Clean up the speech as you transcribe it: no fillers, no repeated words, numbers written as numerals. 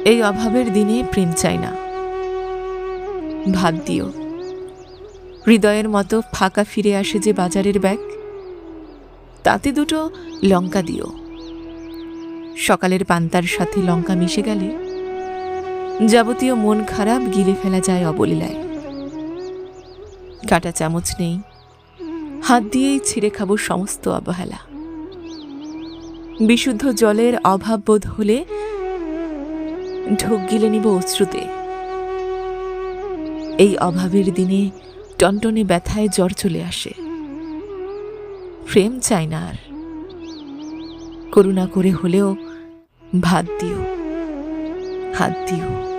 এই অভাবের দিনে প্রেম চাই না, ভাত দিও। হৃদয়ের মতো ফাঁকা ফিরে আসে যে বাজারের ব্যাগ, তাতে দুটো লঙ্কা দিও। সকালের পান্তার সাথে লঙ্কা মিশে গেলে যাবতীয় মন খারাপ গিলে ফেলা যায় অবলীলায়। কাঁটা চামচ নেই, হাত দিয়েই ছিঁড়ে খাবো সমস্ত অবহেলা। বিশুদ্ধ জলের অভাব বোধ হলে ঢোক গিলে নিব অশ্রুতে। এই অভাবের দিনে টনটনে ব্যথায় জ্বর চলে আসে। প্রেম চাই না আর, করুণা করে হলেও ভাত দিও, হাত দিও।